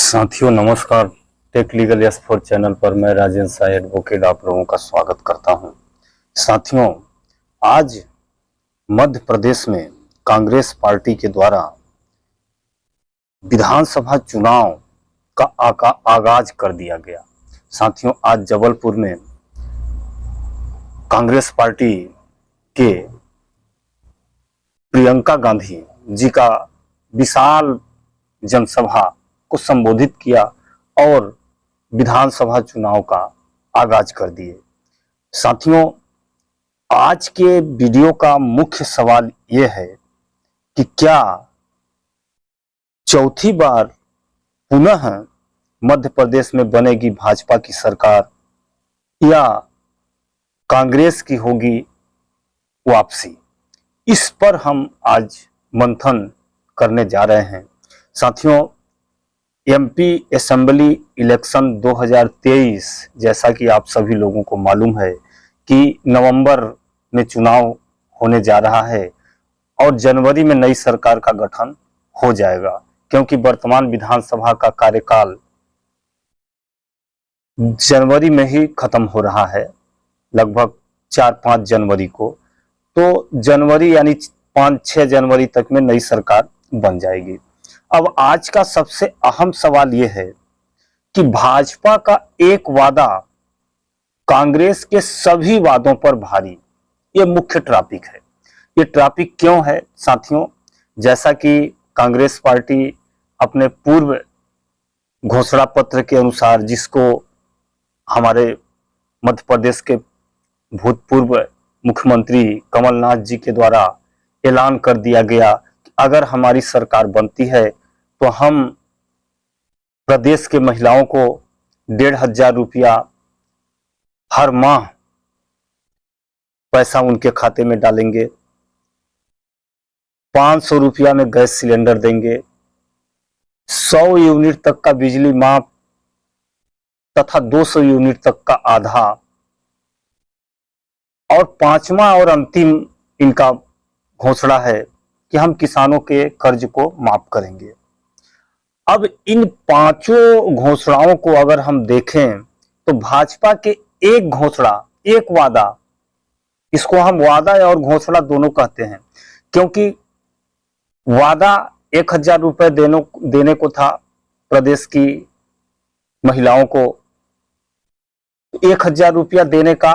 साथियों नमस्कार। Tech legal yes for channel पर मैं राजेंद्र साई एडवोकेट आप लोगों का स्वागत करता हूं। साथियों, आज मध्य प्रदेश में कांग्रेस पार्टी के द्वारा विधानसभा चुनाव का आगाज कर दिया गया। साथियों, आज जबलपुर में कांग्रेस पार्टी के प्रियंका गांधी जी का विशाल जनसभा को संबोधित किया और विधानसभा चुनाव का आगाज कर दिए। साथियों, आज के वीडियो का मुख्य सवाल यह है कि क्या चौथी बार पुनः मध्य प्रदेश में बनेगी भाजपा की सरकार या कांग्रेस की होगी वापसी। इस पर हम आज मंथन करने जा रहे हैं। साथियों, एमपी असेंबली इलेक्शन 2023 जैसा कि आप सभी लोगों को मालूम है कि नवंबर में चुनाव होने जा रहा है और जनवरी में नई सरकार का गठन हो जाएगा, क्योंकि वर्तमान विधानसभा का कार्यकाल जनवरी में ही खत्म हो रहा है, लगभग 4-5 जनवरी को। तो जनवरी यानी 5-6 जनवरी तक में नई सरकार बन जाएगी। अब आज का सबसे अहम सवाल यह है कि भाजपा का एक वादा कांग्रेस के सभी वादों पर भारी, ये मुख्य टॉपिक है। ये टॉपिक क्यों है साथियों? जैसा कि कांग्रेस पार्टी अपने पूर्व घोषणा पत्र के अनुसार, जिसको हमारे मध्य प्रदेश के भूतपूर्व मुख्यमंत्री कमलनाथ जी के द्वारा ऐलान कर दिया गया कि अगर हमारी सरकार बनती है तो हम प्रदेश के महिलाओं को 1,500 रुपया हर माह पैसा उनके खाते में डालेंगे, 500 रुपया में गैस सिलेंडर देंगे, 100 यूनिट तक का बिजली माफ तथा 200 यूनिट तक का आधा, और पांचवा और अंतिम इनका घोषणा है कि हम किसानों के कर्ज को माफ करेंगे। अब इन पांचों घोषणाओं को अगर हम देखें तो भाजपा के एक घोषणा, एक वादा, इसको हम वादा और घोषणा दोनों कहते हैं, क्योंकि वादा 1,000 रुपए देने को था प्रदेश की महिलाओं को, 1,000 रुपया देने का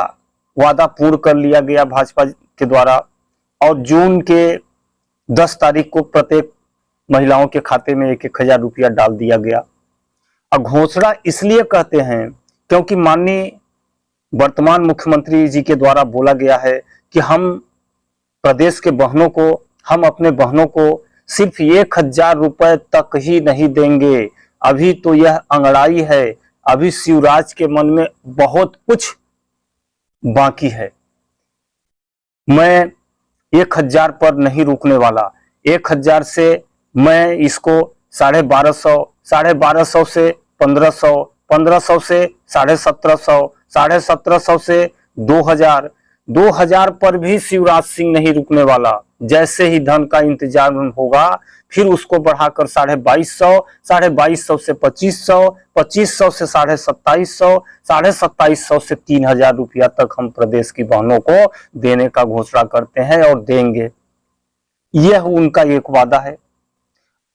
वादा पूर्ण कर लिया गया भाजपा के द्वारा और जून के 10 तारीख को प्रत्येक महिलाओं के खाते में 1,000 रुपया डाल दिया गया। अब घोषणा इसलिए कहते हैं क्योंकि माननीय वर्तमान मुख्यमंत्री जी के द्वारा बोला गया है कि हम प्रदेश के बहनों को, हम अपने बहनों को सिर्फ 1,000 रुपए तक ही नहीं देंगे। अभी तो यह अंगड़ाई है, अभी शिवराज के मन में बहुत कुछ बाकी है। मैं 1,000 पर नहीं रुकने वाला। 1,000 से मैं इसको 1,250 से 1,500, 1,500 से 1,750, 1,750 से 2,000, 2,000 पर भी शिवराज सिंह नहीं रुकने वाला। जैसे ही धन का इंतजाम होगा फिर उसको बढ़ाकर 2,250, 2,250 से 2,500, 2,500 से 2,750, 2,750 से 3,000 रुपया तक हम प्रदेश की बहनों को देने का घोषणा करते हैं और देंगे। यह उनका एक वादा है।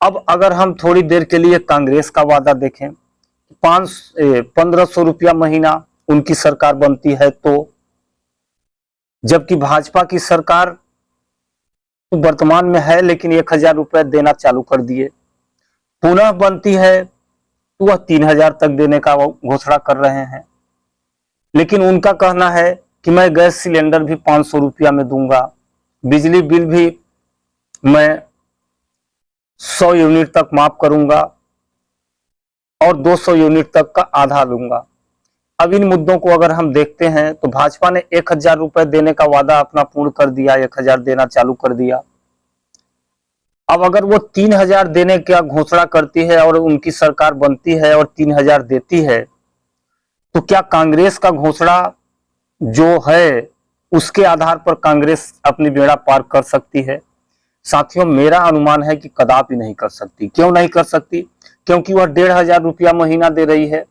अब अगर हम थोड़ी देर के लिए कांग्रेस का वादा देखें, 1,500 रुपया महीना उनकी सरकार बनती है तो, जबकि भाजपा की सरकार तो वर्तमान में है लेकिन 1,000 रुपए देना चालू कर दिए। पुनः बनती है तो वह 3,000 तक देने का घोषणा कर रहे हैं, लेकिन उनका कहना है कि मैं गैस सिलेंडर भी 500 रुपया में दूंगा, बिजली बिल भी मैं 100 यूनिट तक माफ करूंगा और 200 यूनिट तक का आधा लूंगा। अब इन मुद्दों को अगर हम देखते हैं तो भाजपा ने 1,000 रुपए देने का वादा अपना पूर्ण कर दिया, 1,000 देना चालू कर दिया। अब अगर वो 3,000 देने का घोषणा करती है और उनकी सरकार बनती है और 3,000 देती है, तो क्या कांग्रेस का घोषणा जो है उसके आधार पर कांग्रेस अपनी बेड़ा पार कर सकती है? साथियों मेरा अनुमान है कि कदापि नहीं कर सकती। क्यों नहीं कर सकती? क्योंकि वह 1,500 रुपया महीना दे रही है।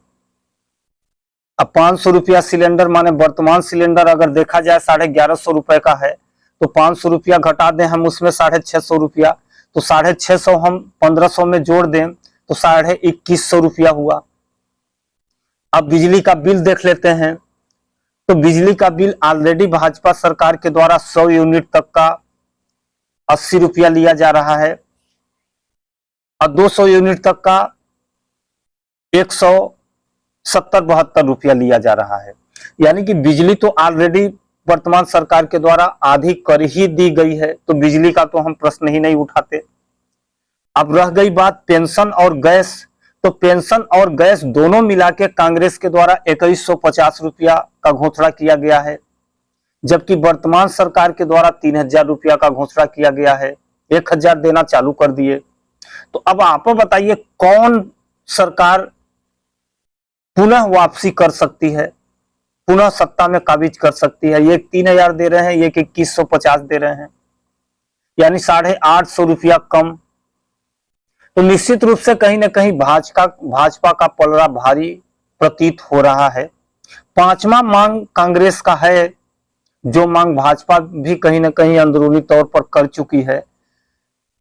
अब 500 रुपया सिलेंडर, माने वर्तमान सिलेंडर अगर देखा जाए 1150 रुपए का है, तो 500 रुपया घटा दें हम उसमें 650 रुपया, तो 650 हम 1500 में जोड़ दें तो 2150 रुपया हुआ। अब बिजली का बिल देख लेते हैं, तो बिजली का बिल ऑलरेडी भाजपा सरकार के द्वारा 100 यूनिट तक का 80 रुपया लिया जा रहा है और 200 यूनिट तक का 170-72 रुपया लिया जा रहा है। यानी कि बिजली तो ऑलरेडी वर्तमान सरकार के द्वारा आधी कर ही दी गई है, तो बिजली का तो हम प्रश्न ही नहीं उठाते। अब रह गई बात पेंशन और गैस, तो पेंशन और गैस दोनों मिला के कांग्रेस के द्वारा 2150 रुपया का घोषणा किया गया है, जबकि वर्तमान सरकार के द्वारा 3000 रुपया का घोषणा किया गया है। 1000 देना चालू कर दिए। तो अब आप बताइए कौन सरकार पुनः वापसी कर सकती है, पुनः सत्ता में काबिज कर सकती है? ये 3000 दे रहे हैं, ये 2150 दे रहे हैं, यानी 850 रुपया कम। तो निश्चित रूप से कहीं ना कहीं भाजपा का पलड़ा भारी प्रतीत हो रहा है। पांचवा मांग कांग्रेस का है, जो मांग भाजपा भी कहीं ना कहीं अंदरूनी तौर पर कर चुकी है।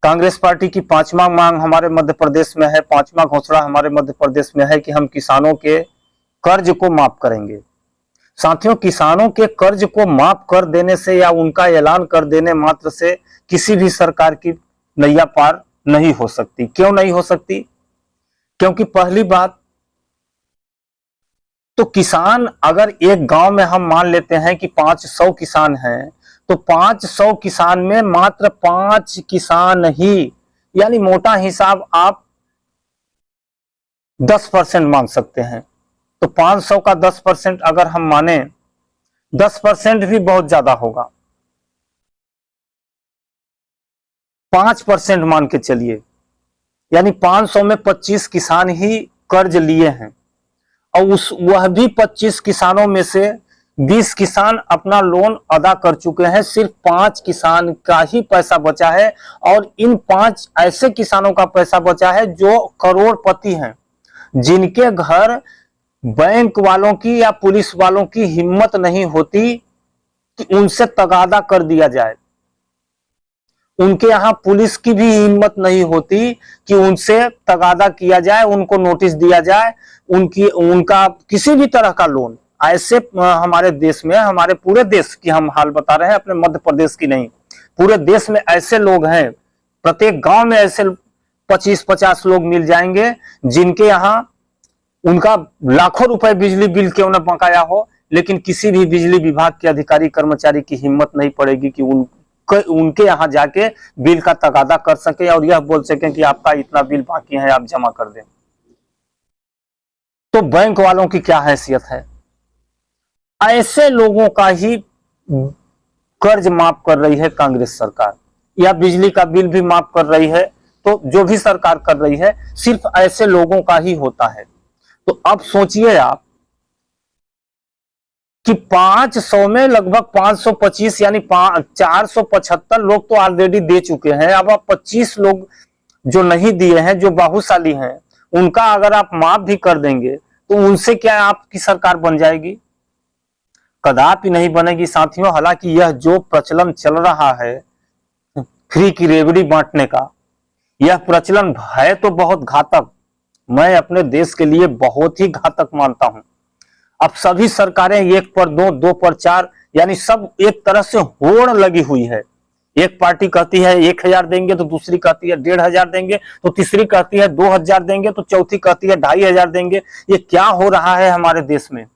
कांग्रेस पार्टी की पांचवा मांग हमारे मध्य प्रदेश में है, पांचवा घोषणा हमारे मध्य प्रदेश में है कि हम किसानों के कर्ज को माफ करेंगे। साथियों, किसानों के कर्ज को माफ कर देने से या उनका ऐलान कर देने मात्र से किसी भी सरकार की नैया पार नहीं हो सकती। क्यों नहीं हो सकती? क्योंकि पहली बात तो किसान, अगर एक गांव में हम मान लेते हैं कि 500 किसान हैं, तो 500 किसान में मात्र 5 किसान ही, यानी मोटा हिसाब आप 10% मान सकते हैं। तो 500 का 10% अगर हम माने, 10% भी बहुत ज्यादा होगा, 5% मान के चलिए, यानी 500 में 25 किसान ही कर्ज लिए हैं, और वह भी 25 किसानों में से 20 किसान अपना लोन अदा कर चुके हैं। सिर्फ 5 किसान का ही पैसा बचा है, और इन 5 ऐसे किसानों का पैसा बचा है जो करोड़पति हैं, जिनके घर बैंक वालों की या पुलिस वालों की हिम्मत नहीं होती कि उनसे तगादा कर दिया जाए। उनके यहां पुलिस की भी हिम्मत नहीं होती कि उनसे तगादा किया जाए, उनको नोटिस दिया जाए, उनका किसी भी तरह का लोन। ऐसे हमारे देश में, हमारे पूरे देश की हम हाल बता रहे हैं, अपने मध्य प्रदेश की नहीं, पूरे देश में ऐसे लोग हैं। प्रत्येक गांव में ऐसे 25-50 लोग मिल जाएंगे जिनके यहाँ उनका लाखों रुपए बिजली बिल क्यों न बकाया हो, लेकिन किसी भी बिजली विभाग के अधिकारी कर्मचारी की हिम्मत नहीं पड़ेगी कि उनके यहाँ जाके बिल का तगादा कर सके और यह बोल सके कि आपका इतना बिल बाकी है, आप जमा कर दें। तो बैंक वालों की क्या हैसियत है? ऐसे लोगों का ही कर्ज माफ कर रही है कांग्रेस सरकार, या बिजली का बिल भी माफ कर रही है। तो जो भी सरकार कर रही है सिर्फ ऐसे लोगों का ही होता है। तो अब सोचिए आप कि 500 में लगभग 525 यानी 475 लोग तो ऑलरेडी दे चुके हैं। अब आप 25 लोग जो नहीं दिए हैं, जो बाहुशाली हैं, उनका अगर आप माफ भी कर देंगे तो उनसे क्या आपकी सरकार बन जाएगी? कदापि नहीं बनेगी साथियों। हालांकि यह जो प्रचलन चल रहा है फ्री की रेवड़ी बांटने का, यह प्रचलन है तो बहुत घातक, मैं अपने देश के लिए बहुत ही घातक मानता हूं। अब सभी सरकारें 1 पर 2, 2 पर 4, यानी सब एक तरह से होड़ लगी हुई है। एक पार्टी कहती है 1000 देंगे, तो दूसरी कहती है 1500 देंगे, तो तीसरी कहती है 2000 देंगे, तो चौथी कहती है 2500 देंगे। ये क्या हो रहा है हमारे देश में?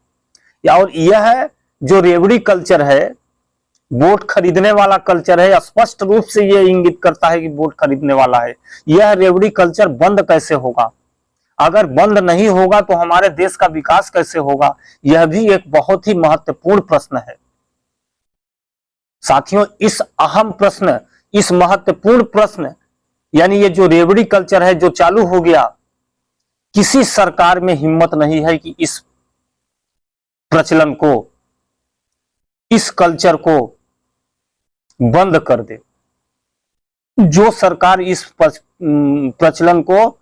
और यह जो रेवड़ी कल्चर है, वोट खरीदने वाला कल्चर है, स्पष्ट रूप से यह इंगित करता है कि वोट खरीदने वाला है। यह रेवड़ी कल्चर बंद कैसे होगा? अगर बंद नहीं होगा तो हमारे देश का विकास कैसे होगा? यह भी एक बहुत ही महत्वपूर्ण प्रश्न है साथियों। इस अहम प्रश्न, इस महत्वपूर्ण प्रश्न, यानी ये जो रेवड़ी कल्चर है जो चालू हो गया, किसी सरकार में हिम्मत नहीं है कि इस प्रचलन को, इस कल्चर को बंद कर दे। जो सरकार इस प्रचलन को,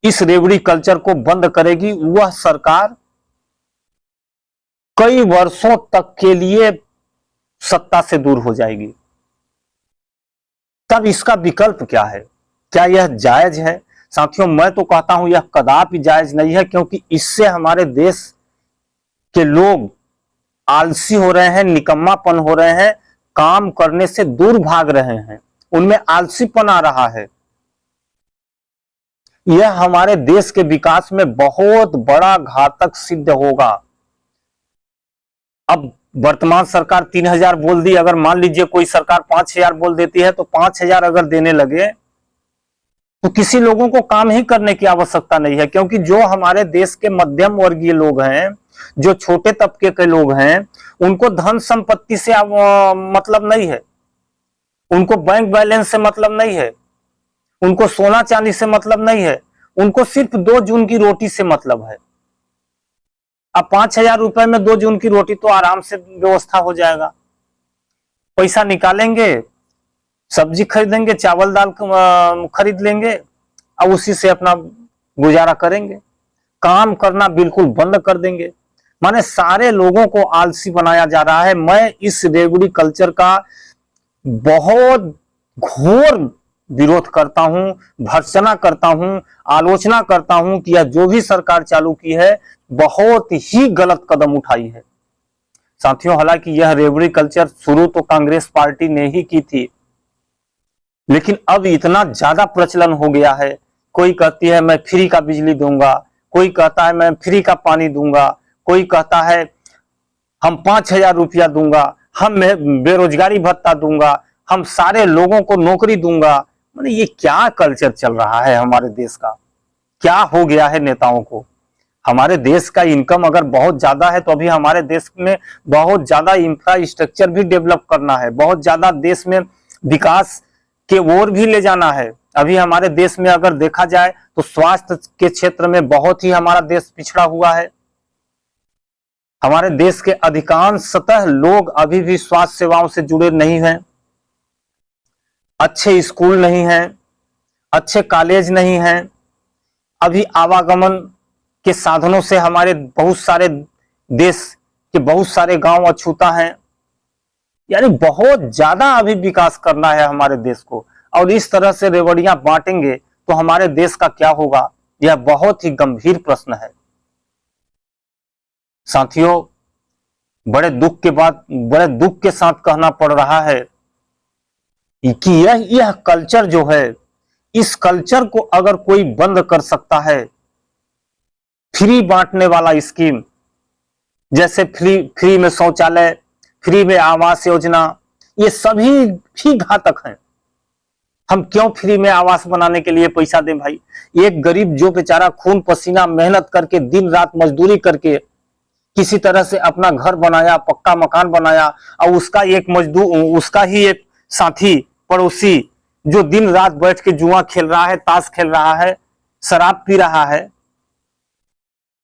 इस रेवड़ी कल्चर को बंद करेगी, वह सरकार कई वर्षों तक के लिए सत्ता से दूर हो जाएगी। तब इसका विकल्प क्या है? क्या यह जायज है? साथियों, मैं तो कहता हूं यह कदापि जायज नहीं है, क्योंकि इससे हमारे देश के लोग आलसी हो रहे हैं, निकम्मापन हो रहे हैं, काम करने से दूर भाग रहे हैं, उनमें आलसीपन आ रहा है। यह हमारे देश के विकास में बहुत बड़ा घातक सिद्ध होगा। अब वर्तमान सरकार 3,000 बोल दी, अगर मान लीजिए कोई सरकार 5,000 बोल देती है, तो 5,000 अगर देने लगे तो किसी लोगों को काम ही करने की आवश्यकता नहीं है, क्योंकि जो हमारे देश के मध्यम वर्गीय लोग हैं, जो छोटे तबके के लोग हैं, उनको धन संपत्ति से मतलब नहीं है, उनको बैंक बैलेंस से मतलब नहीं है, उनको सोना चांदी से मतलब नहीं है, उनको सिर्फ 2 जून की रोटी से मतलब है। अब 5,000 रुपए में 2 जून की रोटी तो आराम से व्यवस्था हो जाएगा। पैसा निकालेंगे, सब्जी खरीदेंगे, चावल दाल खरीद लेंगे और उसी से अपना गुजारा करेंगे। काम करना बिल्कुल बंद कर देंगे। माने सारे लोगों को आलसी बनाया जा रहा है। मैं इस रेवड़ी कल्चर का बहुत घोर विरोध करता हूं, भर्त्सना करता हूं, आलोचना करता हूं कि यह जो भी सरकार चालू की है बहुत ही गलत कदम उठाई है। साथियों, हालांकि यह रेवड़ी कल्चर शुरू तो कांग्रेस पार्टी ने ही की थी, लेकिन अब इतना ज्यादा प्रचलन हो गया है। कोई कहती है मैं फ्री का बिजली दूंगा, कोई कहता है मैं फ्री का पानी दूंगा, कोई कहता है हम 5,000 रुपया दूंगा, हम बेरोजगारी भत्ता दूंगा, हम सारे लोगों को नौकरी दूंगा। मतलब ये क्या कल्चर चल रहा है हमारे देश का? क्या हो गया है नेताओं को? हमारे देश का इनकम अगर बहुत ज्यादा है तो अभी हमारे देश में बहुत ज्यादा इंफ्रास्ट्रक्चर भी डेवलप करना है, बहुत ज्यादा देश में विकास के ओर भी ले जाना है। अभी हमारे देश में अगर देखा जाए तो स्वास्थ्य के क्षेत्र में बहुत ही हमारा देश पिछड़ा हुआ है। हमारे देश के अधिकांशतः लोग अभी भी स्वास्थ्य सेवाओं से जुड़े नहीं हैं, अच्छे स्कूल नहीं हैं, अच्छे कॉलेज नहीं हैं। अभी आवागमन के साधनों से हमारे बहुत सारे देश के बहुत सारे गांव अछूता हैं। यानी बहुत ज्यादा अभी विकास करना है हमारे देश को, और इस तरह से रेवड़ियां बांटेंगे तो हमारे देश का क्या होगा? यह बहुत ही गंभीर प्रश्न है। साथियों, बड़े दुख के साथ कहना पड़ रहा है कि यह कल्चर जो है, इस कल्चर को अगर कोई बंद कर सकता है, फ्री बांटने वाला स्कीम, जैसे फ्री में शौचालय, फ्री में आवास योजना, ये सभी भी घातक हैं। हम क्यों फ्री में आवास बनाने के लिए पैसा दें भाई? एक गरीब जो बेचारा खून पसीना मेहनत करके दिन रात मजदूरी करके किसी तरह से अपना घर बनाया, पक्का मकान बनाया, और उसका एक मजदूर, उसका ही एक साथी पड़ोसी जो दिन रात बैठ के जुआ खेल रहा है, ताश खेल रहा है, शराब पी रहा है,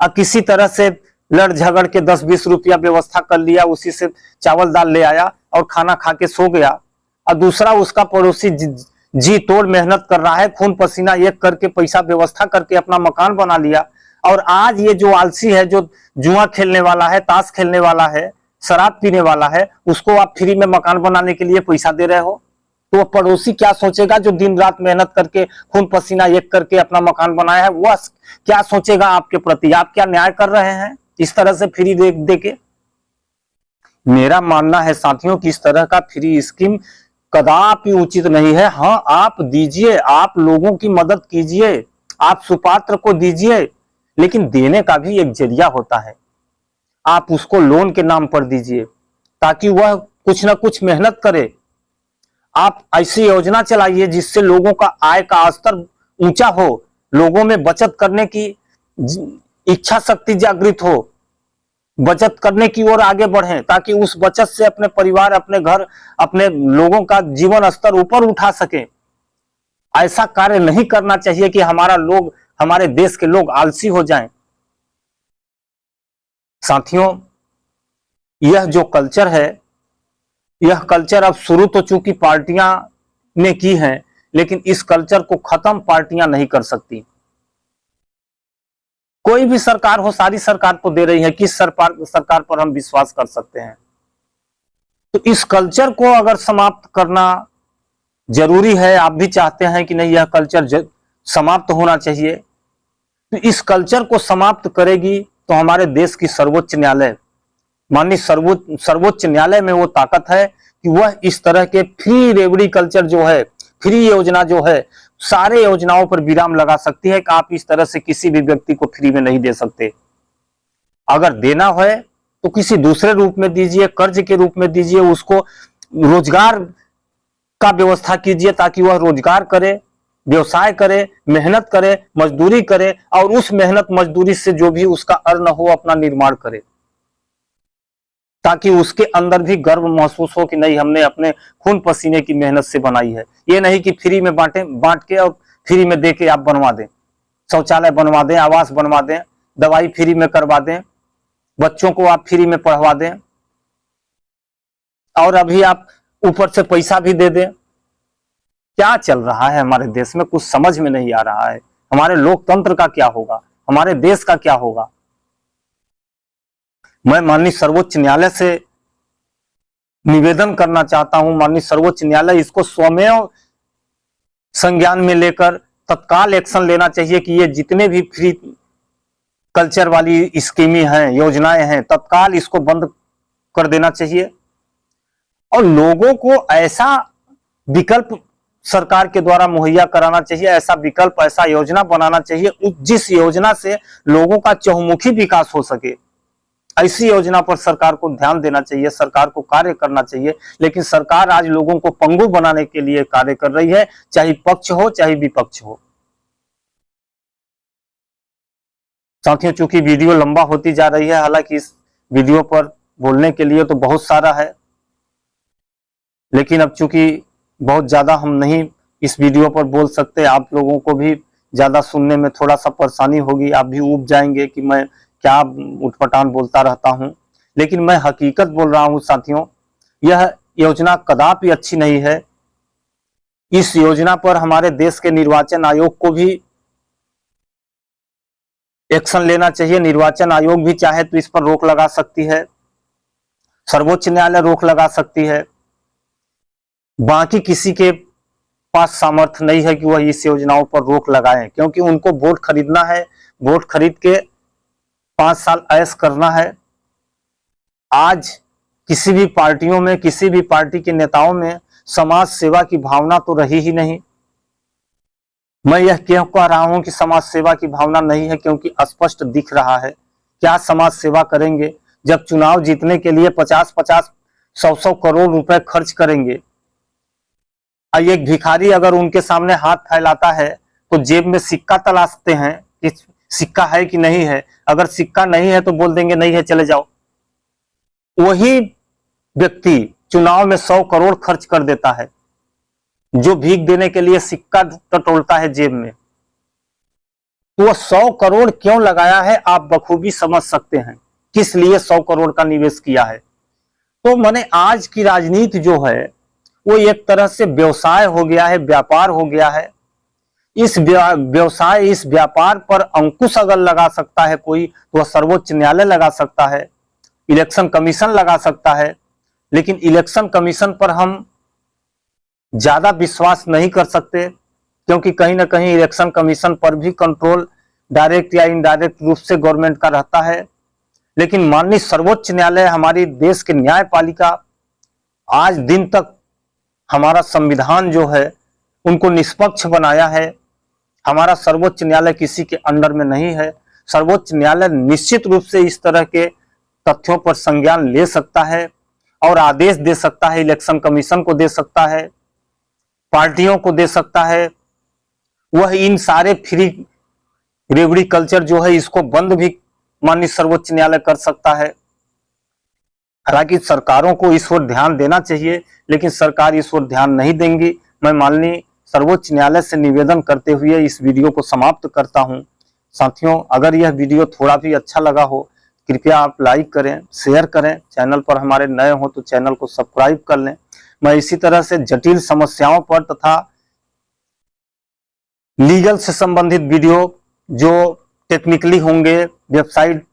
और किसी तरह से लड़ झगड़ के 10-20 रुपया व्यवस्था कर लिया, उसी से चावल दाल ले आया और खाना खा के सो गया, और दूसरा उसका पड़ोसी जी तोड़ मेहनत कर रहा है, खून पसीना एक करके पैसा व्यवस्था करके अपना मकान बना लिया। और आज ये जो आलसी है, जो जुआ खेलने वाला है, ताश खेलने वाला है, शराब पीने वाला है, उसको आप फ्री में मकान बनाने के लिए पैसा दे रहे हो, तो वो पड़ोसी क्या सोचेगा जो दिन रात मेहनत करके खून पसीना एक करके अपना मकान बनाया है? वह क्या सोचेगा आपके प्रति? आप क्या न्याय कर रहे हैं इस तरह से फ्री दे के? मेरा मानना है साथियों कि इस तरह का फ्री स्कीम कदापि उचित नहीं है। हाँ, आप दीजिए, आप लोगों की मदद कीजिए, आप सुपात्र को दीजिए, लेकिन देने का भी एक जरिया होता है। आप उसको लोन के नाम पर दीजिए ताकि वह कुछ ना कुछ मेहनत करे। आप ऐसी योजना चलाइए जिससे लोगों का आय का स्तर ऊंचा हो, लोगों में बचत करने की इच्छा शक्ति जागृत हो, बचत करने की ओर आगे बढ़े, ताकि उस बचत से अपने परिवार, अपने घर, अपने लोगों का जीवन स्तर ऊपर उठा सके। ऐसा कार्य नहीं करना चाहिए कि हमारे देश के लोग आलसी हो जाएं। साथियों, यह जो कल्चर है, यह कल्चर अब शुरू तो चूंकि पार्टियां ने की हैं, लेकिन इस कल्चर को खत्म पार्टियां नहीं कर सकती। कोई भी सरकार हो, सारी सरकार तो दे रही है, किस सरकार पर हम विश्वास कर सकते हैं? तो इस कल्चर को अगर समाप्त करना जरूरी है, आप भी चाहते हैं कि नहीं यह कल्चर समाप्त होना चाहिए, तो इस कल्चर को समाप्त करेगी तो हमारे देश की सर्वोच्च न्यायालय, माननीय सर्वोच्च न्यायालय में वो ताकत है कि वह इस तरह के फ्री रेवड़ी कल्चर जो है, फ्री योजना जो है, सारे योजनाओं पर विराम लगा सकती है कि आप इस तरह से किसी भी व्यक्ति को फ्री में नहीं दे सकते। अगर देना है तो किसी दूसरे रूप में दीजिए, कर्ज के रूप में दीजिए, उसको रोजगार का व्यवस्था कीजिए ताकि वह रोजगार करे, व्यवसाय करे, मेहनत करे, मजदूरी करे और उस मेहनत मजदूरी से जो भी उसका अर्न हो अपना निर्माण करे, ताकि उसके अंदर भी गर्व महसूस हो कि नहीं हमने अपने खून पसीने की मेहनत से बनाई है। ये नहीं कि फ्री में बांट के और फ्री में दे के आप बनवा दें, शौचालय बनवा दें, आवास बनवा दें, दवाई फ्री में करवा दें, बच्चों को आप फ्री में पढ़वा दें और अभी आप ऊपर से पैसा भी दे दें। क्या चल रहा है हमारे देश में, कुछ समझ में नहीं आ रहा है। हमारे लोकतंत्र का क्या होगा, हमारे देश का क्या होगा? मैं माननीय सर्वोच्च न्यायालय से निवेदन करना चाहता हूं, माननीय सर्वोच्च न्यायालय इसको स्वमेव संज्ञान में लेकर तत्काल एक्शन लेना चाहिए कि ये जितने भी फ्री कल्चर वाली स्कीमें हैं, योजनाएं हैं, तत्काल इसको बंद कर देना चाहिए और लोगों को ऐसा विकल्प सरकार के द्वारा मुहैया कराना चाहिए, ऐसा विकल्प, ऐसा योजना बनाना चाहिए जिस योजना से लोगों का चहुमुखी विकास हो सके। ऐसी योजना पर सरकार को ध्यान देना चाहिए, सरकार को कार्य करना चाहिए। लेकिन सरकार आज लोगों को पंगु बनाने के लिए कार्य कर रही है, चाहे पक्ष हो चाहे विपक्ष हो। साथियों, चूंकि वीडियो लंबा होती जा रही है, हालांकि इस वीडियो पर बोलने के लिए तो बहुत सारा है, लेकिन अब चूंकि बहुत ज्यादा हम नहीं इस वीडियो पर बोल सकते, आप लोगों को भी ज्यादा सुनने में थोड़ा सा परेशानी होगी, आप भी ऊब जाएंगे कि मैं क्या उठपटांग बोलता रहता हूं। लेकिन मैं हकीकत बोल रहा हूं साथियों, यह योजना कदापि अच्छी नहीं है। इस योजना पर हमारे देश के निर्वाचन आयोग को भी एक्शन लेना चाहिए। निर्वाचन आयोग भी चाहे तो इस पर रोक लगा सकती है, सर्वोच्च न्यायालय रोक लगा सकती है। बाकी किसी के पास सामर्थ्य नहीं है कि वह इस योजनाओं पर रोक लगाएं, क्योंकि उनको वोट खरीदना है, वोट खरीद के 5 साल ऐश करना है। आज किसी भी पार्टियों में, किसी भी पार्टी के नेताओं में समाज सेवा की भावना तो रही ही नहीं। मैं यह क्यों कह रहा हूं कि समाज सेवा की भावना नहीं है, क्योंकि स्पष्ट दिख रहा है। क्या समाज सेवा करेंगे जब चुनाव जीतने के लिए 50-50, 100-100 करोड़ रुपए खर्च करेंगे। एक भिखारी अगर उनके सामने हाथ फैलाता है तो जेब में सिक्का तलाशते हैं कि सिक्का है कि नहीं है। अगर सिक्का नहीं है तो बोल देंगे नहीं है, चले जाओ। वही व्यक्ति चुनाव में 100 करोड़ खर्च कर देता है जो भीख देने के लिए सिक्का टटोलता है जेब में। तो वह 100 करोड़ क्यों लगाया है आप बखूबी समझ सकते हैं, किस लिए 100 करोड़ का निवेश किया है। तो माने आज की राजनीति जो है वो एक तरह से व्यवसाय हो गया है, व्यापार हो गया है। इस व्यवसाय, इस व्यापार पर अंकुश अगर लगा सकता है कोई, तो वह सर्वोच्च न्यायालय लगा सकता है, इलेक्शन कमीशन लगा सकता है। लेकिन इलेक्शन कमीशन पर हम ज्यादा विश्वास नहीं कर सकते, क्योंकि कहीं ना कहीं इलेक्शन कमीशन पर भी कंट्रोल डायरेक्ट या इनडायरेक्ट रूप से गवर्नमेंट का रहता है। लेकिन माननीय सर्वोच्च न्यायालय, हमारी देश की न्यायपालिका, आज दिन तक हमारा संविधान जो है उनको निष्पक्ष बनाया है। हमारा सर्वोच्च न्यायालय किसी के अंडर में नहीं है। सर्वोच्च न्यायालय निश्चित रूप से इस तरह के तथ्यों पर संज्ञान ले सकता है और आदेश दे सकता है, इलेक्शन कमीशन को दे सकता है, पार्टियों को दे सकता है। वह इन सारे फ्री रेवड़ी कल्चर जो है इसको बंद भी माननीय सर्वोच्च न्यायालय कर सकता है। हालांकि सरकारों को इस ओर ध्यान देना चाहिए, लेकिन सरकार इस ओर ध्यान नहीं देंगी। मैं माननीय सर्वोच्च न्यायालय से निवेदन करते हुए इस वीडियो को समाप्त करता हूं। साथियों, अगर यह वीडियो थोड़ा भी अच्छा लगा हो, कृपया आप लाइक करें, शेयर करें। चैनल पर हमारे नए हो तो चैनल को सब्सक्राइब कर लें। मैं इसी तरह से जटिल समस्याओं पर तथा लीगल से संबंधित वीडियो जो टेक्निकली होंगे, वेबसाइट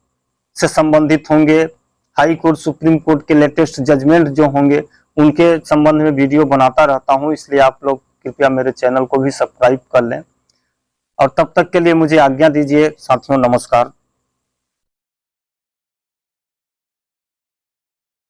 से संबंधित होंगे, हाई कोर्ट सुप्रीम कोर्ट के लेटेस्ट जजमेंट जो होंगे उनके संबंध में वीडियो बनाता रहता हूं। इसलिए आप लोग कृपया मेरे चैनल को भी सब्सक्राइब कर लें और तब तक के लिए मुझे आज्ञा दीजिए साथियों, नमस्कार।